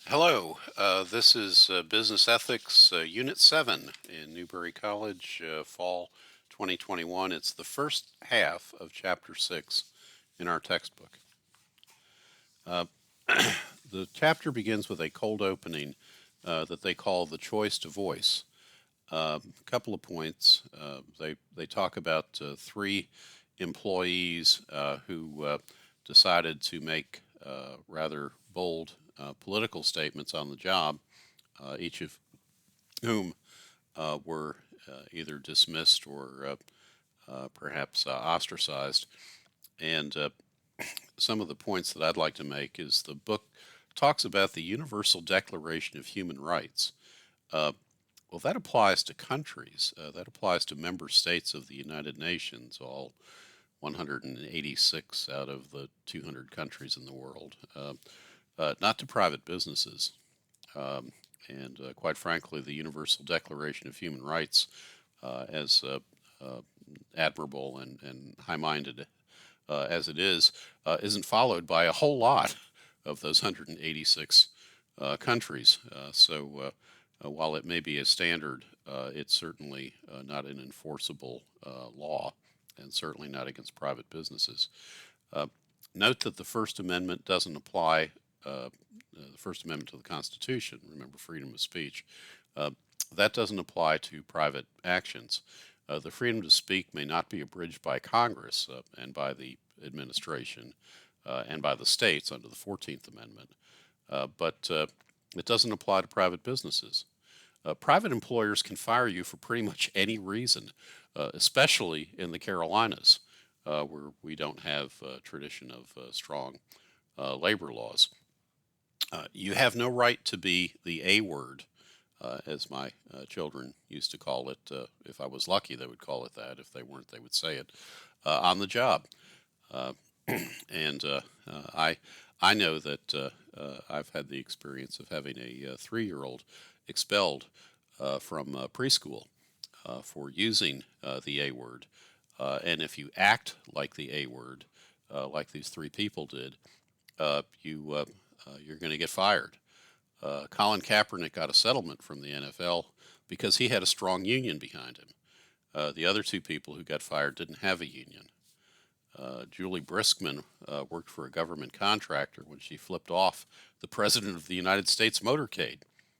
Hello, this is Business Ethics Unit 7 in Newberry College, Fall 2021. It's the first half of Chapter 6 in our textbook. Uh, the chapter begins with a cold opening that they call the choice to voice. A couple of points. They talk about three employees who decided to make rather bold political statements on the job, each of whom were either dismissed or perhaps ostracized. And some of the points that I'd like to make is the book talks about the Universal Declaration of Human Rights. Uh, well, that applies to countries. That applies to member states of the United Nations, all 186 out of the 200 countries in the world, not to private businesses. And quite frankly, the Universal Declaration of Human Rights, as uh, admirable and high-minded as it is, isn't followed by a whole lot of those 186 countries. So while it may be a standard, it's certainly not an enforceable law, and certainly not against private businesses. Uh, Note that the First Amendment doesn't apply. The First Amendment to the Constitution, remember freedom of speech, uh, that doesn't apply to private actions. The freedom to speak may not be abridged by Congress and by the administration and by the states under the 14th Amendment, but it doesn't apply to private businesses. Private employers can fire you for pretty much any reason, especially in the Carolinas, where we don't have a tradition of strong labor laws. You have no right to be the A word, as my children used to call it. If I was lucky, they would call it that. If they weren't, they would say it on the job. Uh, and I know that I've had the experience of having a 3-year-old expelled from preschool for using the A word. And if you act like the A word, like these three people did, you're going to get fired. Colin Kaepernick got a settlement from the NFL because he had a strong union behind him. The other two people who got fired didn't have a union. Julie Briskman worked for a government contractor when she flipped off the president of the United States motorcade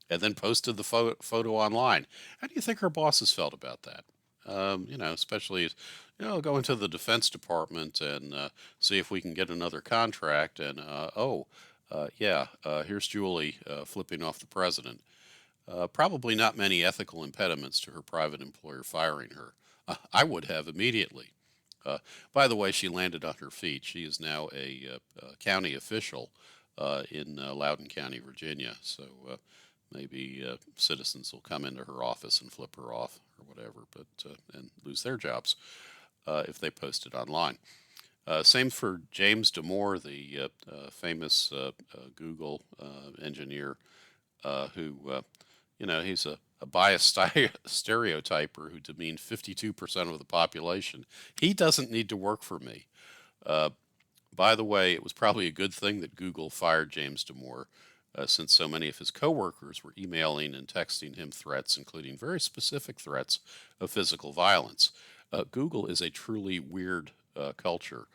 and then posted the photo online. How do you think her bosses felt about that? Especially, go into the Defense Department and see if we can get another contract. And here's Julie flipping off the president. Probably not many ethical impediments to her private employer firing her. I would have immediately. By the way, she landed on her feet. She is now a county official in Loudoun County, Virginia. So maybe citizens will come into her office and flip her off or whatever, but and lose their jobs if they post it online. Same for James Damore, the famous Google engineer who, he's a biased stereotyper who demeaned 52% of the population. He doesn't need to work for me. Uh, by the way, it was probably a good thing that Google fired James Damore, since so many of his coworkers were emailing and texting him threats, including very specific threats of physical violence. Google is a truly weird culture,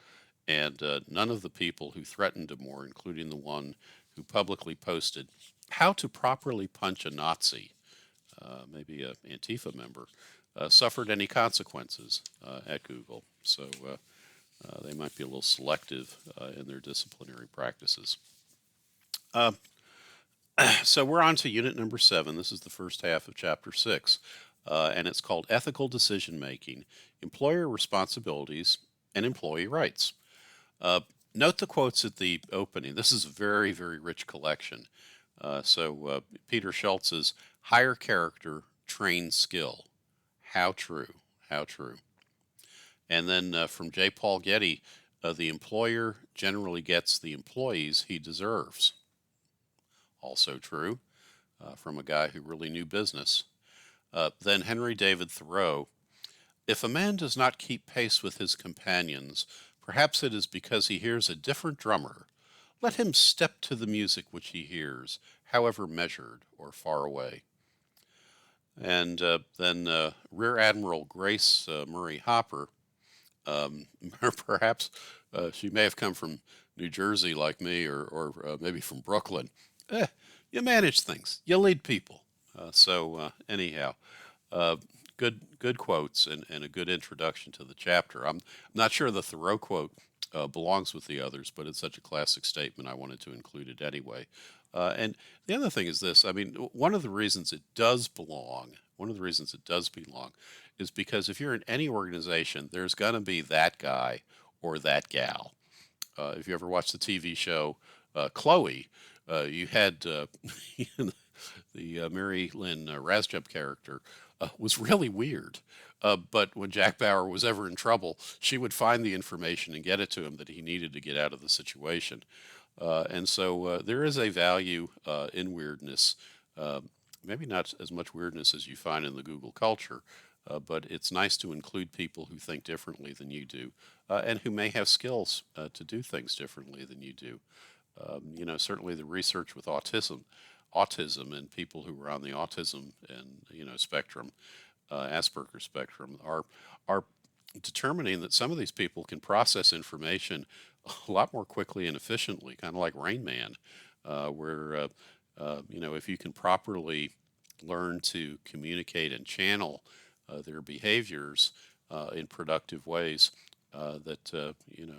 and none of the people who threatened Damore, including the one who publicly posted how to properly punch a Nazi, maybe an Antifa member, suffered any consequences at Google. So they might be a little selective in their disciplinary practices. Uh, so we're on to unit number 7. This is the first half of chapter 6, and it's called Ethical Decision Making, Employer Responsibilities, and Employee Rights. Note the quotes at the opening. This is a very, very rich collection. So Peter Schultz's higher character, trained skill. How true, how true. And then from J. Paul Getty, the employer generally gets the employees he deserves. Also true from a guy who really knew business. Then Henry David Thoreau, if a man does not keep pace with his companions, perhaps it is because he hears a different drummer, Let him step to the music which he hears, however measured or far away. And then Rear Admiral Grace Murray Hopper, or perhaps she may have come from New Jersey like me, or maybe from Brooklyn. Eh, you manage things, you lead people. Anyhow, uh, good quotes and a good introduction to the chapter. I'm not sure the Thoreau quote belongs with the others, but it's such a classic statement I wanted to include it anyway. And the other thing is this: I mean, one of the reasons it does belong, one of the reasons it does belong, is because if you're in any organization, there's going to be that guy or that gal. If you ever watched the TV show Chloe, you had the Mary Lynn Razjub character was really weird. But when Jack Bauer was ever in trouble, she would find the information and get it to him that he needed to get out of the situation. And so there is a value in weirdness. Uh, Maybe not as much weirdness as you find in the Google culture, but it's nice to include people who think differently than you do and who may have skills to do things differently than you do. Certainly the research with autism and people who are on the autism and spectrum, Asperger spectrum, are determining that some of these people can process information a lot more quickly and efficiently, kind of like Rain Man, where if you can properly learn to communicate and channel their behaviors in productive ways,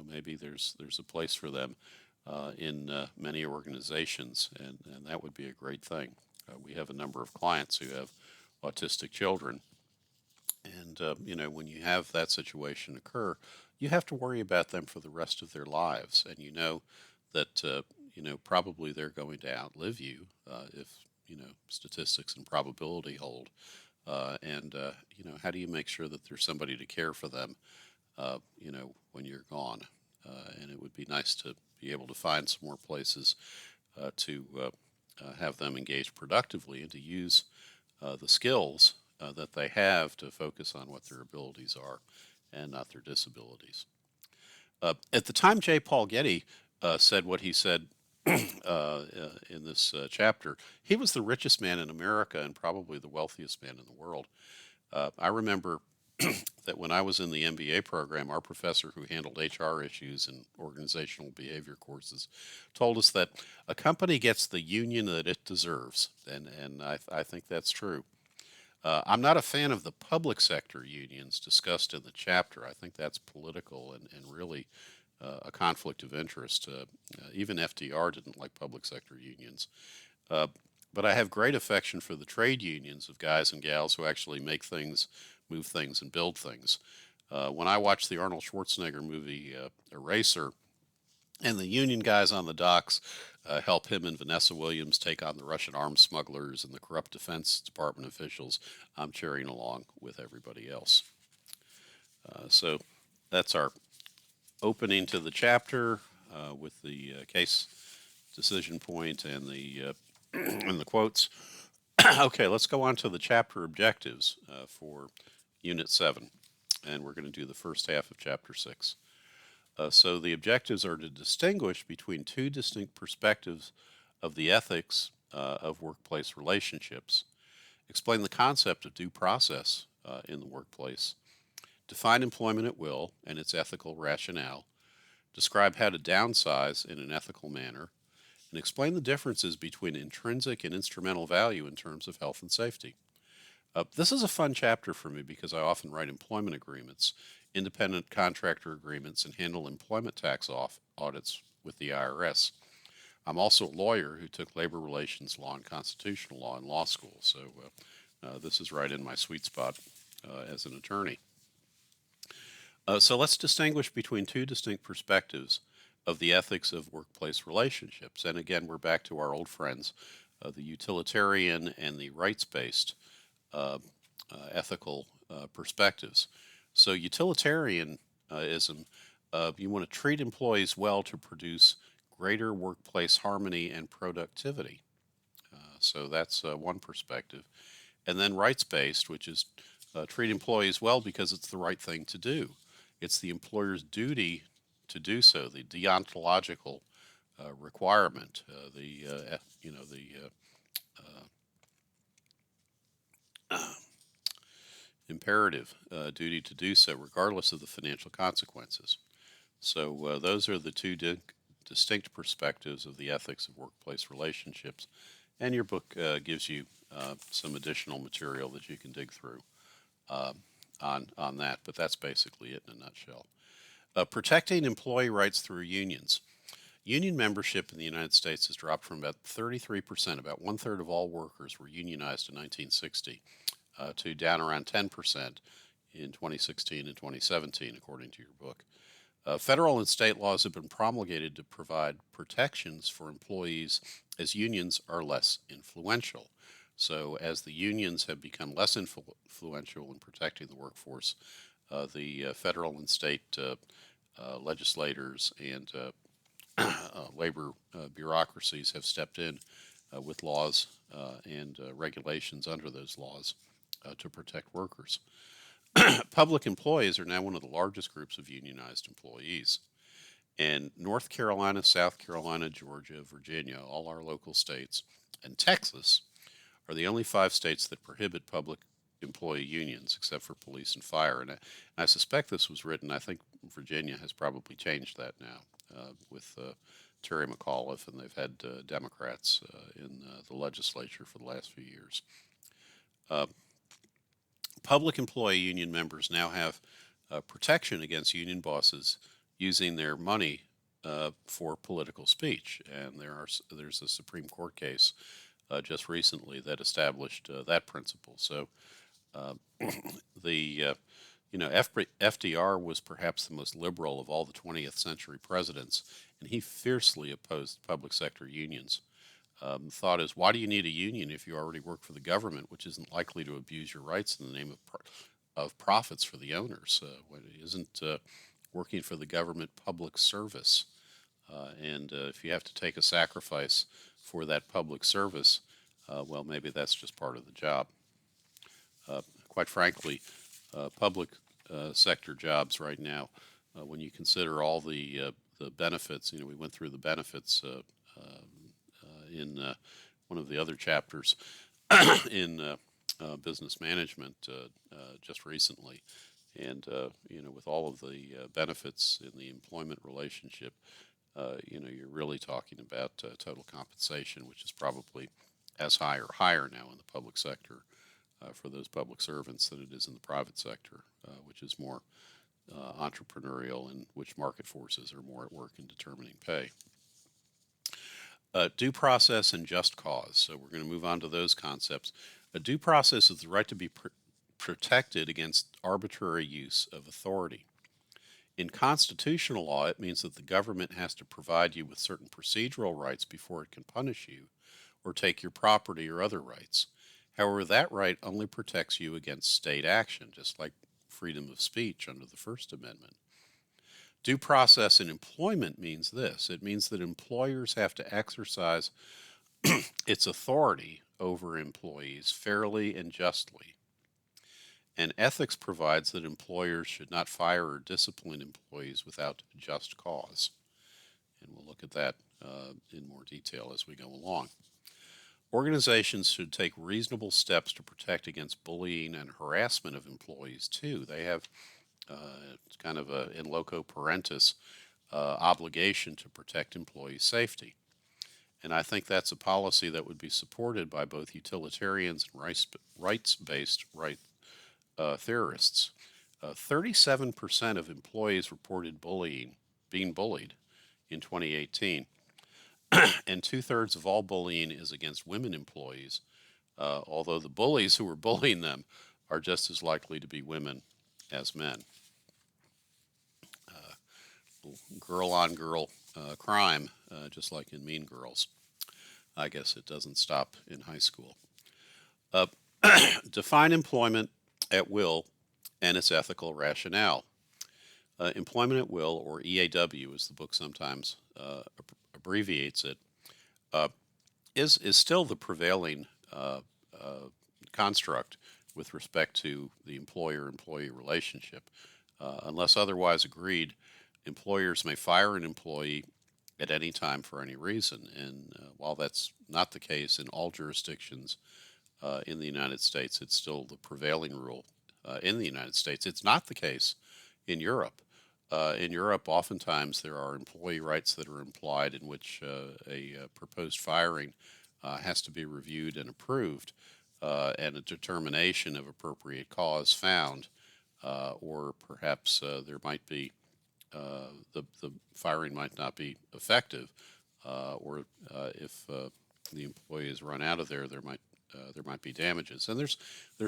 maybe there's a place for them in many organizations, and that would be a great thing. We have a number of clients who have autistic children, and when you have that situation occur, you have to worry about them for the rest of their lives, and that probably they're going to outlive you if statistics and probability hold. And how do you make sure that there's somebody to care for them when you're gone? And it would be nice to be able to find some more places to have them engage productively and to use the skills that they have to focus on what their abilities are and not their disabilities. At the time J. Paul Getty said what he said in this chapter, he was the richest man in America and probably the wealthiest man in the world. I remember that when I was in the MBA program, our professor who handled HR issues and organizational behavior courses told us that a company gets the union that it deserves, and I think that's true. I'm not a fan of the public sector unions discussed in the chapter. I think that's political and really a conflict of interest. Even FDR didn't like public sector unions. Uh, but I have great affection for the trade unions of guys and gals who actually make things, move things, and build things. When I watched the Arnold Schwarzenegger movie Eraser, and the union guys on the docks help him and Vanessa Williams take on the Russian arms smugglers and the corrupt Defense Department officials, I'm cheering along with everybody else. So that's our opening to the chapter with the case decision point and the and the quotes. Okay, let's go on to the chapter objectives for Unit 7, and we're going to do the first half of Chapter 6. So the objectives are to distinguish between two distinct perspectives of the ethics of workplace relationships, explain the concept of due process in the workplace, define employment at will and its ethical rationale, describe how to downsize in an ethical manner, and explain the differences between intrinsic and instrumental value in terms of health and safety. This is a fun chapter for me because I often write employment agreements, independent contractor agreements, and handle employment tax audits with the IRS. I'm also a lawyer who took labor relations law and constitutional law in law school, so this is right in my sweet spot as an attorney. So let's distinguish between two distinct perspectives of the ethics of workplace relationships. And again, we're back to our old friends, the utilitarian and the rights-based ethical perspectives. So utilitarianism, you want to treat employees well to produce greater workplace harmony and productivity. So that's one perspective. And then rights-based, which is treat employees well because it's the right thing to do. It's the employer's duty to do so, the deontological requirement, you know, the imperative duty to do so, regardless of the financial consequences. So those are the two distinct perspectives of the ethics of workplace relationships. And your book gives you some additional material that you can dig through uh, on that. But that's basically it in a nutshell. Protecting employee rights through unions. Union membership in the United States has dropped from about 33%, about one third of all workers were unionized in 1960, to down around 10% in 2016 and 2017, according to your book. Federal and state laws have been promulgated to provide protections for employees as unions are less influential. So, as the unions have become less influential in protecting the workforce, the federal and state legislators and labor bureaucracies have stepped in with laws and regulations under those laws to protect workers. Public employees are now one of the largest groups of unionized employees. And North Carolina, South Carolina, Georgia, Virginia, all our local states, and Texas are the only 5 states that prohibit public employee unions, except for police and fire. And I suspect this was written, I think Virginia has probably changed that now with Terry McAuliffe, and they've had Democrats in the legislature for the last few years. Uh, Public employee union members now have protection against union bosses using their money for political speech, and there's a Supreme Court case just recently that established that principle. So uh, the FDR was perhaps the most liberal of all the 20th century presidents, and he fiercely opposed public sector unions. The thought is, why do you need a union if you already work for the government, which isn't likely to abuse your rights in the name of profits for the owners? Isn't working for the government public service? And if you have to take a sacrifice for that public service, well, maybe that's just part of the job. Quite frankly, public sector jobs right now, when you consider all the benefits, we went through the benefits in one of the other chapters in business management just recently. And, with all of the benefits in the employment relationship, you're really talking about total compensation, which is probably as high or higher now in the public sector for those public servants than it is in the private sector, which is more entrepreneurial and which market forces are more at work in determining pay. Due process and just cause. So we're going to move on to those concepts. A due process is the right to be protected against arbitrary use of authority. In constitutional law, it means that the government has to provide you with certain procedural rights before it can punish you or take your property or other rights. However, that right only protects you against state action, just like freedom of speech under the First Amendment. Due process in employment means this. It means that employers have to exercise its authority over employees fairly and justly. And ethics provides that employers should not fire or discipline employees without just cause. And we'll look at that in more detail as we go along. Organizations should take reasonable steps to protect against bullying and harassment of employees, too. They have kind of a in loco parentis obligation to protect employee safety. And I think that's a policy that would be supported by both utilitarians and rights-based theorists. 37% of employees reported being bullied in 2018, and 2/3 of all bullying is against women employees, although the bullies who are bullying them are just as likely to be women as men. Girl on girl crime, just like in Mean Girls. I guess it doesn't stop in high school. Uh, Define employment at will and its ethical rationale. Employment at will, or EAW, as the book sometimes abbreviates it, uh, is still the prevailing construct with respect to the employer-employee relationship. Unless otherwise agreed, employers may fire an employee at any time for any reason. And while that's not the case in all jurisdictions in the United States, it's still the prevailing rule in the United States. It's not the case in Europe. In Europe, oftentimes there are employee rights that are implied in which a proposed firing has to be reviewed and approved, and a determination of appropriate cause found, or perhaps there might be the firing might not be effective, or if the employee is run out of there might be damages, and there's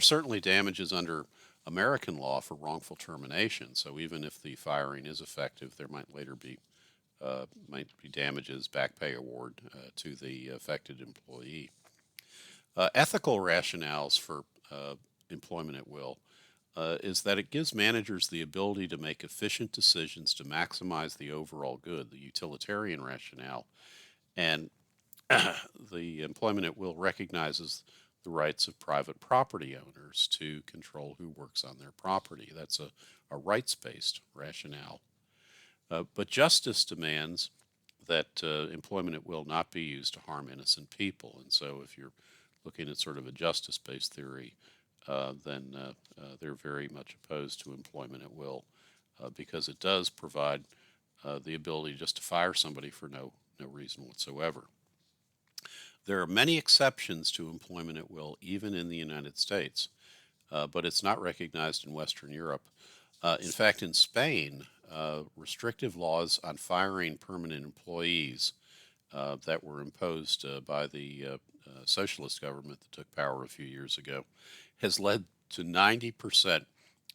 certainly damages under American law for wrongful termination. So even if the firing is effective, there might be damages, back pay award to the affected employee. Ethical rationales for employment at will is that it gives managers the ability to make efficient decisions to maximize the overall good, the utilitarian rationale. And the employment at will recognizes the rights of private property owners to control who works on their property. That's a rights based rationale. But justice demands that employment at will not be used to harm innocent people. And so, if you're looking at sort of a justice based theory, then they're very much opposed to employment at will because it does provide the ability just to fire somebody for no reason whatsoever. There are many exceptions to employment at will, even in the United States, but it's not recognized in Western Europe. In fact, in Spain, restrictive laws on firing permanent employees that were imposed by the socialist government that took power a few years ago has led to 90%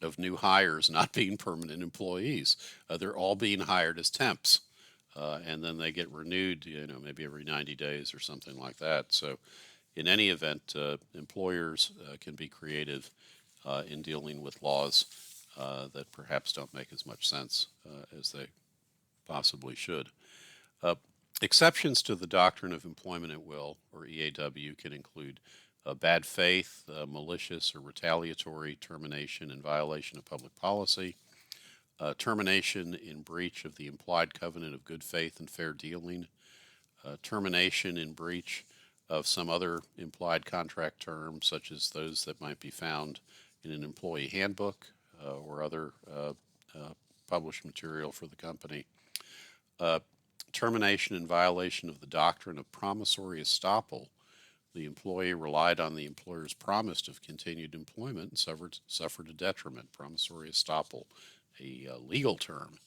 of new hires not being permanent employees. They're all being hired as temps. And then they get renewed, maybe every 90 days or something like that. So, in any event, employers can be creative in dealing with laws that perhaps don't make as much sense as they possibly should. Uh, Exceptions to the doctrine of employment at will, or EAW, can include bad faith, malicious or retaliatory termination in violation of public policy, termination in breach of the implied covenant of good faith and fair dealing, termination in breach of some other implied contract term, such as those that might be found in an employee handbook or other published material for the company, uh, termination in violation of the doctrine of promissory estoppel. The employee relied on the employer's promise of continued employment and suffered a detriment. Promissory estoppel, a legal term,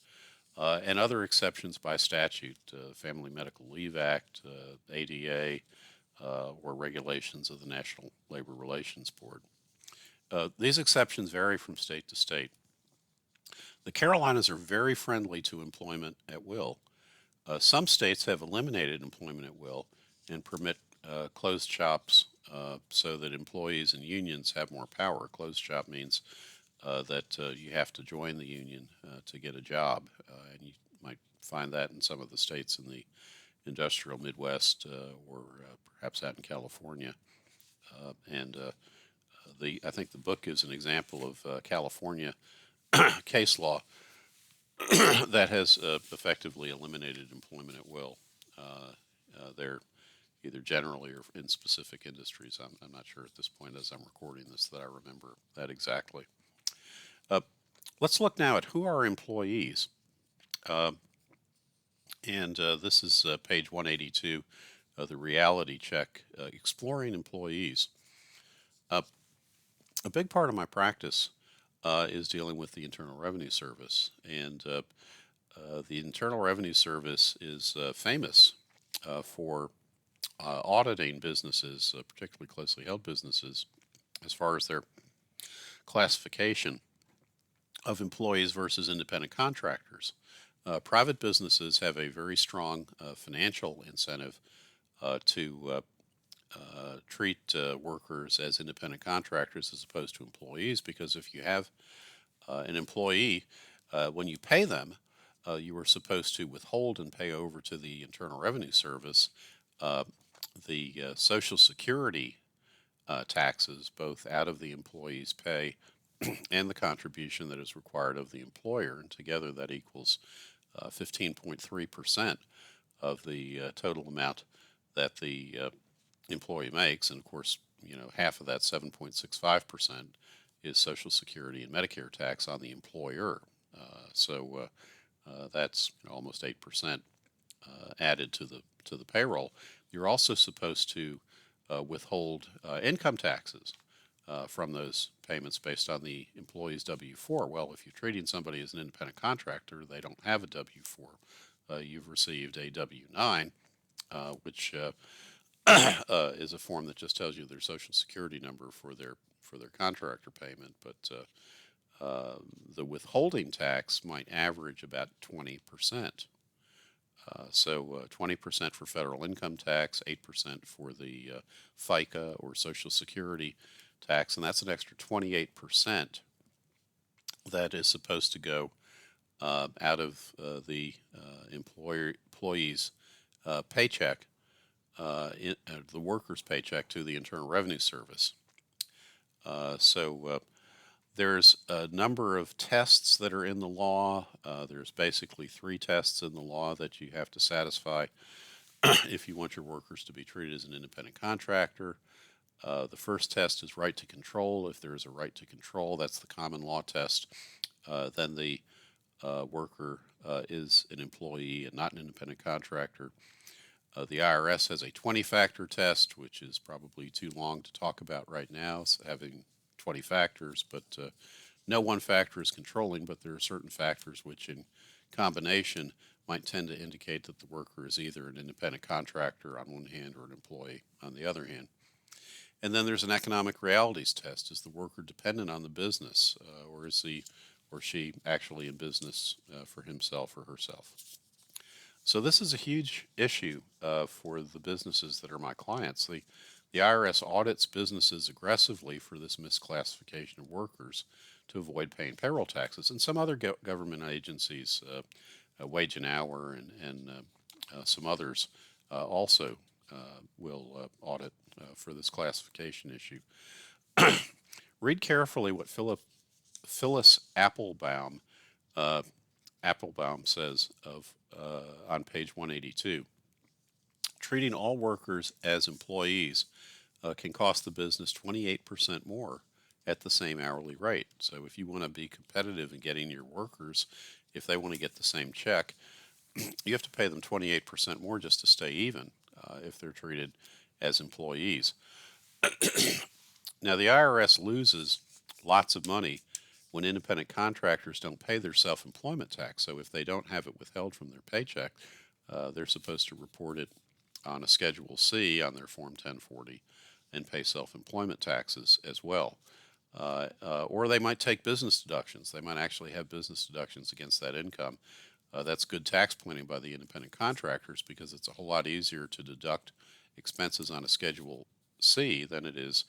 and other exceptions by statute, Family Medical Leave Act, ADA, or regulations of the National Labor Relations Board. These exceptions vary from state to state. The Carolinas are very friendly to employment at will. Some states have eliminated employment at will and permit closed shops so that employees and unions have more power. Closed shop means that you have to join the union to get a job, and you might find that in some of the states in the industrial Midwest or perhaps out in California. And I think the book gives an example of California case law that has effectively eliminated employment at will. There either generally or in specific industries. I'm not sure at this point as I'm recording this that I remember that exactly. Uh, let's look now at who are employees. And this is page 182 of the reality check, exploring employees. A big part of my practice is dealing with the Internal Revenue Service. And the Internal Revenue Service is famous for auditing businesses, particularly closely held businesses, as far as their classification of employees versus independent contractors. Private businesses have a very strong financial incentive to treat workers as independent contractors as opposed to employees, because if you have an employee, when you pay them, you are supposed to withhold and pay over to the Internal Revenue Service the Social Security taxes, both out of the employee's pay and the contribution that is required of the employer. And together that equals 15.3% of the total amount that the employee makes. And of course, half of that 7.65% is Social Security and Medicare tax on the employer. That's almost 8% added to the payroll. You're also supposed to withhold income taxes from those payments based on the employee's W-4. Well, if you're treating somebody as an independent contractor, they don't have a W-4. You've received a W-9, which is a form that just tells you their Social Security number for their contractor payment. But the withholding tax might average about 20%. 20% for federal income tax, 8% for the FICA or Social Security tax, and that's an extra 28% that is supposed to go out of the employee's paycheck, the worker's paycheck to the Internal Revenue Service. There's a number of tests that are in the law. There's basically 3 tests in the law that you have to satisfy if you want your workers to be treated as an independent contractor. The first test is right to control. If there is a right to control, that's the common law test. Then the worker is an employee and not an independent contractor. The IRS has a 20-factor test, which is probably too long to talk about right now, so having 20 factors, but no one factor is controlling, but there are certain factors which in combination might tend to indicate that the worker is either an independent contractor on one hand or an employee on the other hand. And then there's an economic realities test. Is the worker dependent on the business, or is he or she actually in business for himself or herself? So this is a huge issue for the businesses that are my clients. The IRS audits businesses aggressively for this misclassification of workers to avoid paying payroll taxes. And some other government agencies, Wage and Hour and some others, also will audit for this classification issue. Read carefully what Phyllis Applebaum says on page 182. Treating all workers as employees can cost the business 28% more at the same hourly rate. So if you want to be competitive in getting your workers, if they want to get the same check, you have to pay them 28% more just to stay even if they're treated as employees. Now, the IRS loses lots of money when independent contractors don't pay their self-employment tax. So if they don't have it withheld from their paycheck, they're supposed to report it on a Schedule C on their Form 1040 and pay self-employment taxes as well. Or they might take business deductions. They might actually have business deductions against that income. That's good tax planning by the independent contractors because it's a whole lot easier to deduct expenses on a Schedule C than it is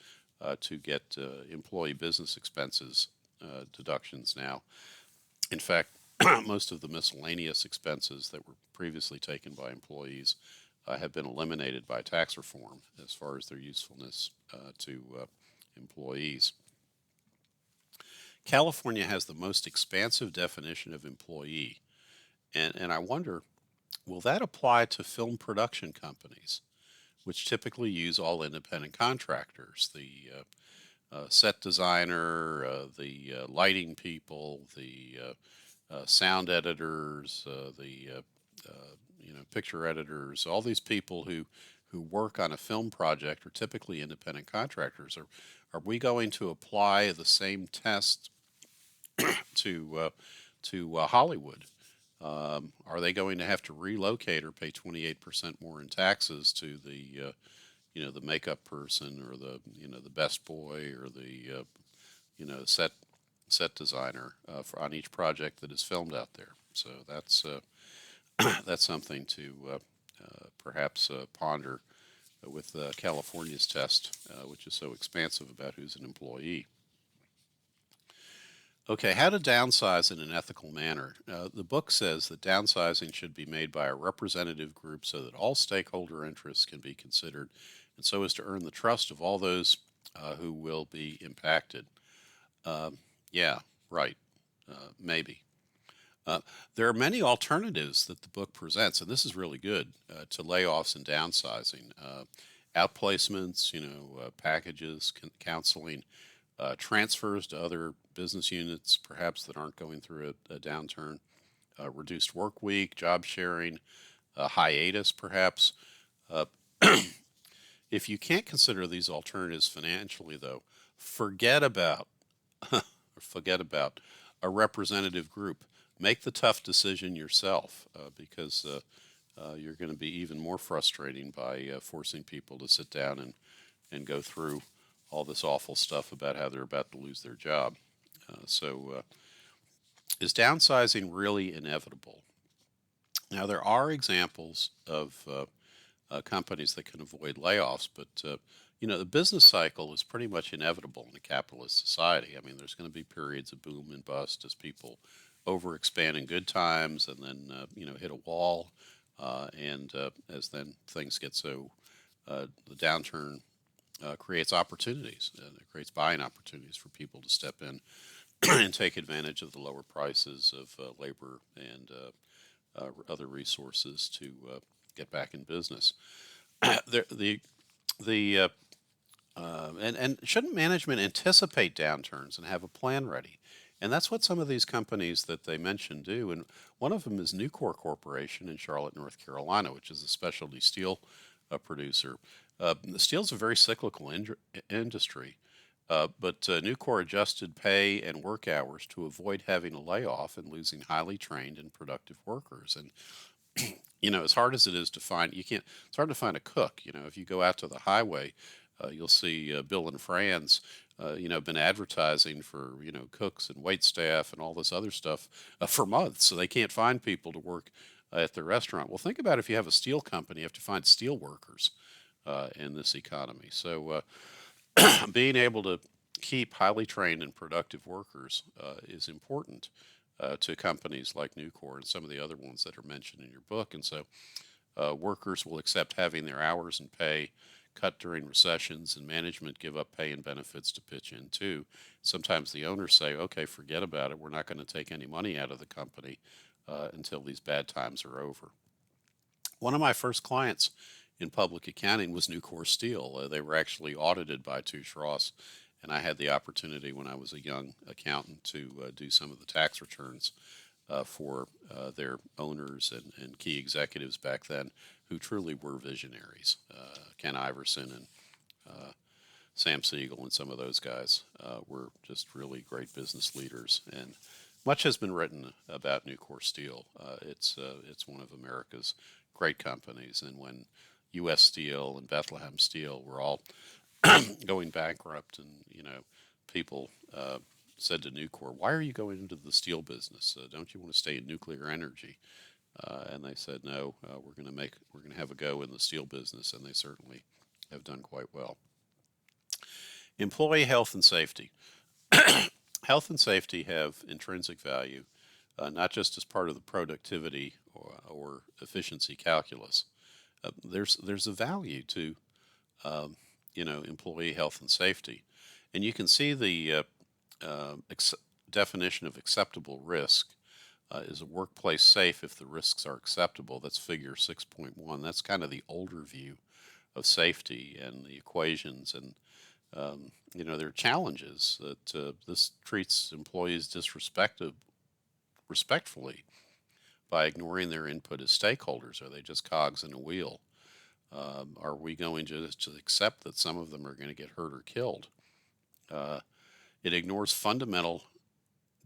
to get employee business expenses deductions now. In fact, most of the miscellaneous expenses that were previously taken by employees have been eliminated by tax reform as far as their usefulness to employees. California has the most expansive definition of employee, and I wonder, will that apply to film production companies, which typically use all independent contractors? The set designer, the lighting people, the sound editors, the picture editors, all these people who work on a film project are typically independent contractors. Are we going to apply the same test to Hollywood? Are they going to have to relocate or pay 28% more in taxes to the the makeup person or the the best boy or the set designer on each project that is filmed out there? So that's that's something to perhaps ponder with California's test, which is so expansive about who's an employee. Okay, how to downsize in an ethical manner. The book says that downsizing should be made by a representative group so that all stakeholder interests can be considered, and so as to earn the trust of all those who will be impacted. Yeah, right, maybe. Uh, there are many alternatives that the book presents, and this is really good to layoffs and downsizing. Outplacements, packages, counseling, transfers to other business units, perhaps that aren't going through a downturn, reduced work week, job sharing, hiatus, perhaps. Uh, if you can't consider these alternatives financially, though, forget about forget about a representative group. Make the tough decision yourself because you're going to be even more frustrating by forcing people to sit down and go through all this awful stuff about how they're about to lose their job. Is downsizing really inevitable? Now, there are examples of companies that can avoid layoffs, but the business cycle is pretty much inevitable in a capitalist society. I mean, there's going to be periods of boom and bust as people overexpand in good times, and then hit a wall, and as then things get so the downturn creates opportunities. It creates buying opportunities for people to step in and take advantage of the lower prices of labor and other resources to get back in business. The shouldn't management anticipate downturns and have a plan ready? And that's what some of these companies that they mentioned do. And one of them is Nucor Corporation in Charlotte, North Carolina, which is a specialty steel producer. Steel is a very cyclical industry, but Nucor adjusted pay and work hours to avoid having a layoff and losing highly trained and productive workers. And as hard as it is to find, you can't. It's hard to find a cook. If you go out to the highway, you'll see Bill and Fran's. Been advertising for cooks and wait staff and all this other stuff for months, so they can't find people to work at their restaurant. Well, think about if you have a steel company, you have to find steel workers in this economy. So being able to keep highly trained and productive workers is important to companies like Nucor and some of the other ones that are mentioned in your book. And so workers will accept having their hours and pay cut during recessions, and management give up pay and benefits to pitch in too. Sometimes the owners say, okay, forget about it. We're not going to take any money out of the company until these bad times are over. One of my first clients in public accounting was Nucor Steel. They were actually audited by Touche Ross, and I had the opportunity when I was a young accountant to do some of the tax returns for their owners and key executives back then who truly were visionaries. Ken Iverson and Sam Siegel and some of those guys were just really great business leaders. And much has been written about Nucor Steel. It's one of America's great companies. And when U.S. Steel and Bethlehem Steel were all going bankrupt, and people said to Nucor, "Why are you going into the steel business? Don't you want to stay in nuclear energy?" And they said, "No, we're going to have a go in the steel business," and they certainly have done quite well. Employee health and safety. Health and safety have intrinsic value, not just as part of the productivity or efficiency calculus. There's a value to employee health and safety, and you can see the definition of acceptable risk is a workplace safe if the risks are acceptable. That's figure 6.1. That's kind of the older view of safety and the equations. And there are challenges that this treats employees respectfully by ignoring their input as stakeholders. Are they just cogs in a wheel? Are we going to just accept that some of them are going to get hurt or killed? It ignores fundamental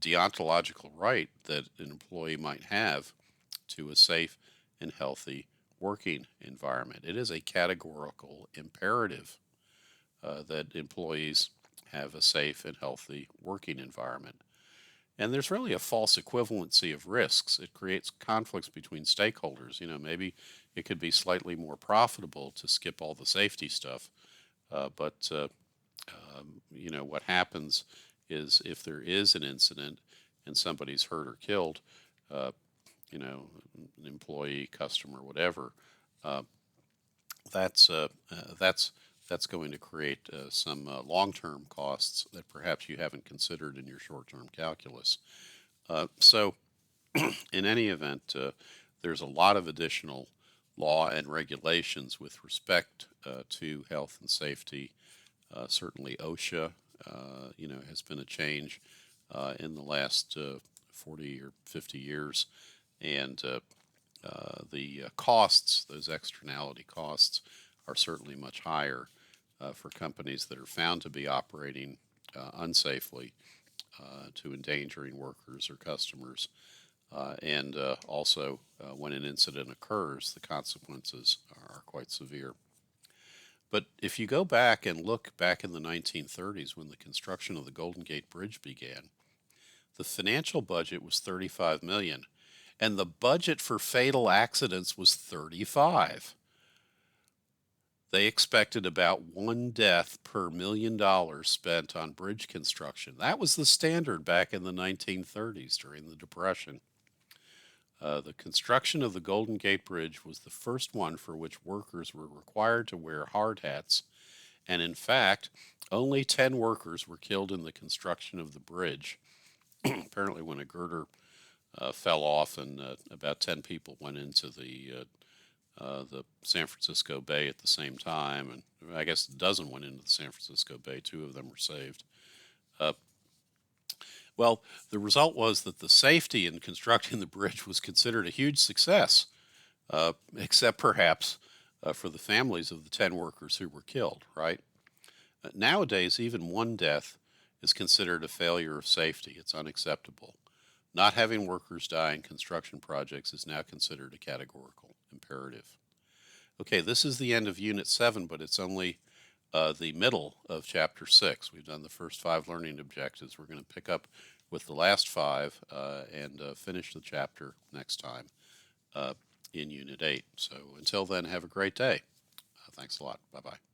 deontological right that an employee might have to a safe and healthy working environment. It is a categorical imperative that employees have a safe and healthy working environment. And there's really a false equivalency of risks. It creates conflicts between stakeholders. Maybe it could be slightly more profitable to skip all the safety stuff, but what happens is if there is an incident and somebody's hurt or killed, uh, an employee, customer, whatever, uh, that's uh, uh, that's that's going to create some long-term costs that perhaps you haven't considered in your short-term calculus. So In any event, there's a lot of additional law and regulations with respect to health and safety. Certainly, OSHA, has been a change in the last 40 or 50 years, and the costs, those externality costs, are certainly much higher for companies that are found to be operating unsafely, to endangering workers or customers. And also, when an incident occurs, the consequences are quite severe. But if you go back and look back in the 1930s when the construction of the Golden Gate Bridge began, the financial budget was 35 million, and the budget for fatal accidents was 35. They expected about one death per $1 million spent on bridge construction. That was the standard back in the 1930s during the Depression. The construction of the Golden Gate Bridge was the first one for which workers were required to wear hard hats, and in fact, only 10 workers were killed in the construction of the bridge. Apparently, when a girder fell off and about 10 people went into the San Francisco Bay at the same time, and I guess a dozen went into the San Francisco Bay. Two of them were saved. Uh, well, the result was that the safety in constructing the bridge was considered a huge success, except perhaps for the families of the 10 workers who were killed, right? Nowadays, even one death is considered a failure of safety. It's unacceptable. Not having workers die in construction projects is now considered a categorical imperative. Okay, this is the end of Unit 7, but it's only the middle of Chapter 6. We've done the first 5 learning objectives. We're going to pick up with the last 5 and finish the chapter next time in Unit 8. So until then, have a great day. Thanks a lot. Bye-bye.